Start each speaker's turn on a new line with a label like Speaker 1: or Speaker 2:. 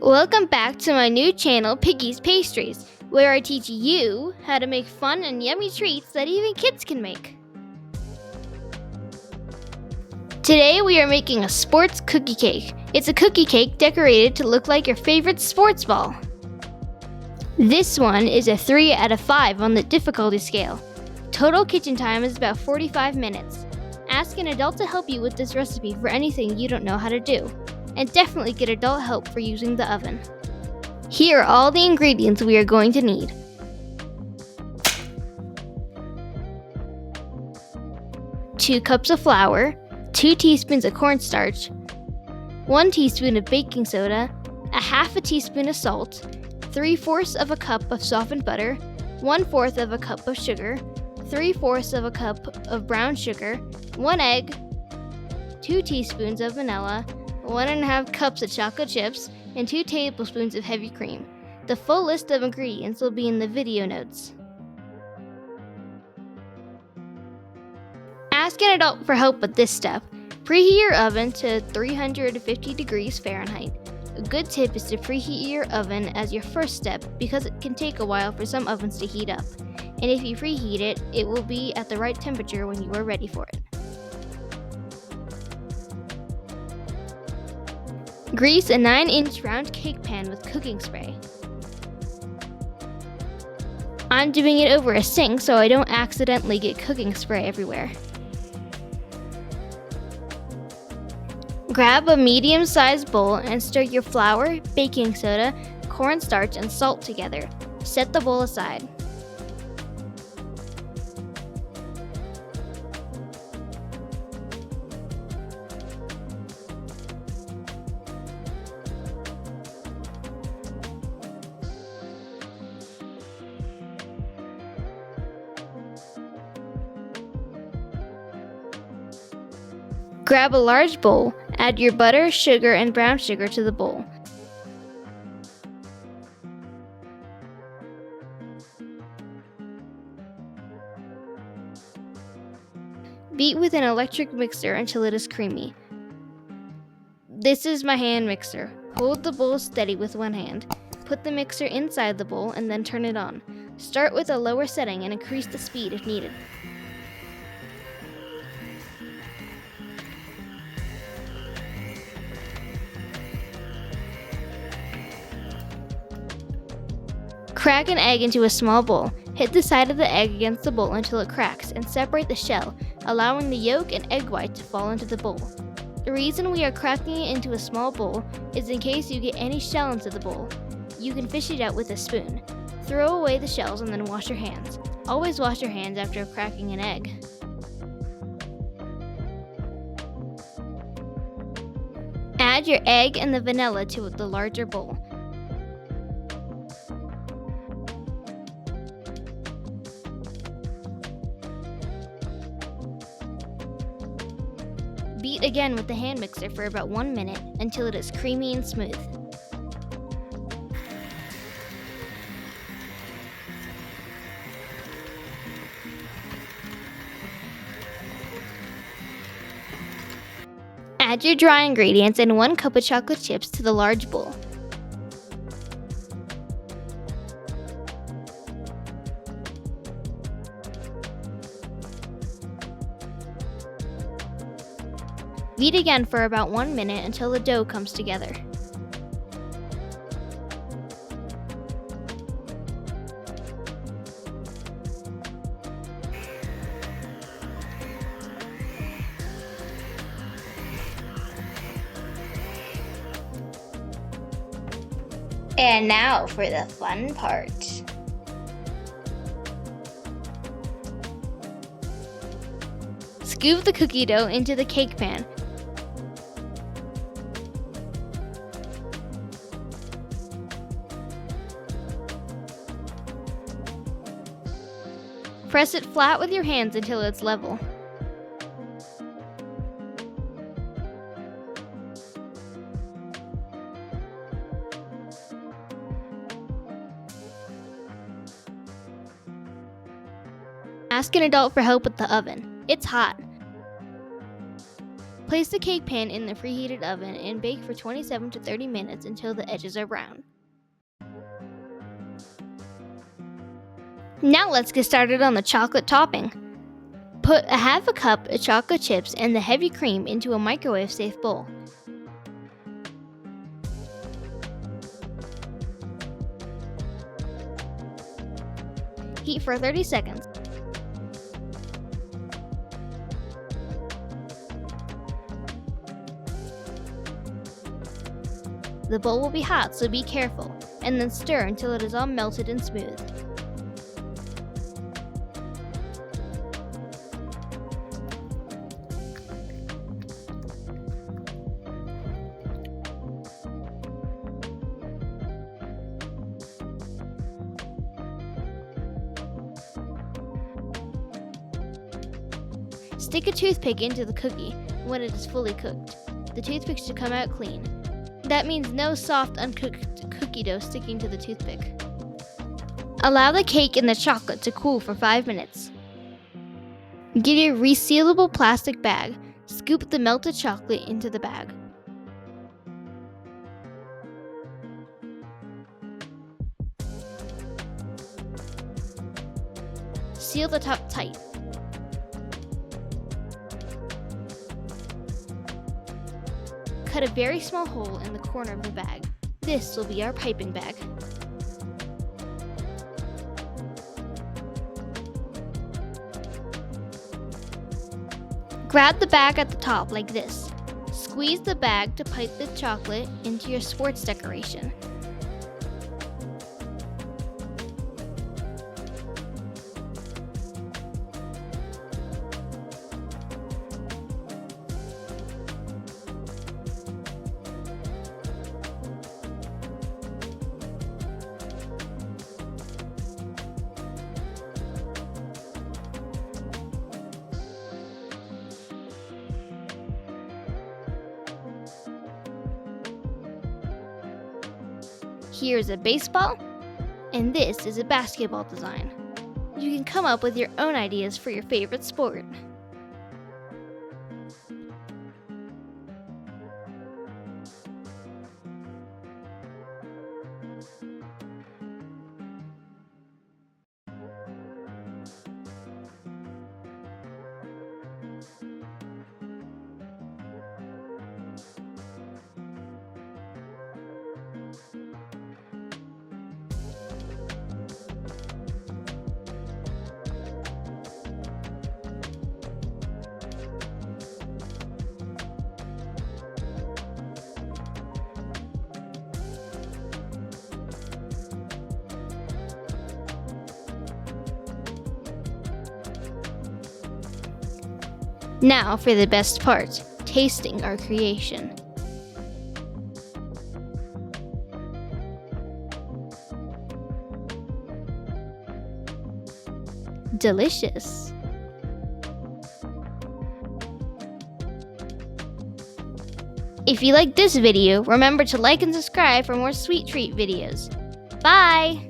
Speaker 1: Welcome back to my new channel, Piggy's Pastries, where I teach you how to make fun and yummy treats that even kids can make. Today we are making a sports cookie cake. It's a cookie cake decorated to look like your favorite sports ball. This one is a 3 out of 5 on the difficulty scale. Total kitchen time is about 45 minutes. Ask an adult to help you with this recipe for anything you don't know how to do. And definitely get adult help for using the oven. Here are all the ingredients we are going to need. Two cups of flour, 2 teaspoons of cornstarch, 1 teaspoon of baking soda, a half a teaspoon of salt, 3/4 of a cup of softened butter, 1/4 of a cup of sugar, 3/4 of a cup of brown sugar, 1 egg, 2 teaspoons of vanilla, 1.5 cups of chocolate chips, and 2 tablespoons of heavy cream. The full list of ingredients will be in the video notes. Ask an adult for help with this step. Preheat your oven to 350 degrees Fahrenheit. A good tip is to preheat your oven as your first step because it can take a while for some ovens to heat up. And if you preheat it, it will be at the right temperature when you are ready for it. Grease a 9-inch round cake pan with cooking spray. I'm doing it over a sink so I don't accidentally get cooking spray everywhere. Grab a medium-sized bowl and stir your flour, baking soda, cornstarch, and salt together. Set the bowl aside. Grab a large bowl, add your butter, sugar, and brown sugar to the bowl. Beat with an electric mixer until it is creamy. This is my hand mixer. Hold the bowl steady with one hand. Put the mixer inside the bowl and then turn it on. Start with a lower setting and increase the speed if needed. Crack an egg into a small bowl. Hit the side of the egg against the bowl until it cracks and separate the shell, allowing the yolk and egg white to fall into the bowl. The reason we are cracking it into a small bowl is in case you get any shell into the bowl. You can fish it out with a spoon. Throw away the shells and then wash your hands. Always wash your hands after cracking an egg. Add your egg and the vanilla to the larger bowl. Beat again with the hand mixer for about 1 minute until it is creamy and smooth. Add your dry ingredients and 1 cup of chocolate chips to the large bowl. Beat again for about 1 minute until the dough comes together. And now for the fun part. Scoop the cookie dough into the cake pan. Press it flat with your hands until it's level. Ask an adult for help with the oven. It's hot. Place the cake pan in the preheated oven and bake for 27 to 30 minutes until the edges are brown. Now let's get started on the chocolate topping. Put a half a cup of chocolate chips and the heavy cream into a microwave-safe bowl. Heat for 30 seconds. The bowl will be hot, so be careful, and then stir until it is all melted and smooth. Stick a toothpick into the cookie when it is fully cooked. The toothpick should come out clean. That means no soft, uncooked cookie dough sticking to the toothpick. Allow the cake and the chocolate to cool for 5 minutes. Get a resealable plastic bag. Scoop the melted chocolate into the bag. Seal the top tight. Cut a very small hole in the corner of the bag. This will be our piping bag. Grab the bag at the top like this. Squeeze the bag to pipe the chocolate into your sports decoration. Here's a baseball, and this is a basketball design. You can come up with your own ideas for your favorite sport. Now for the best part, tasting our creation. Delicious. If you like this video, remember to like and subscribe for more sweet treat videos. Bye!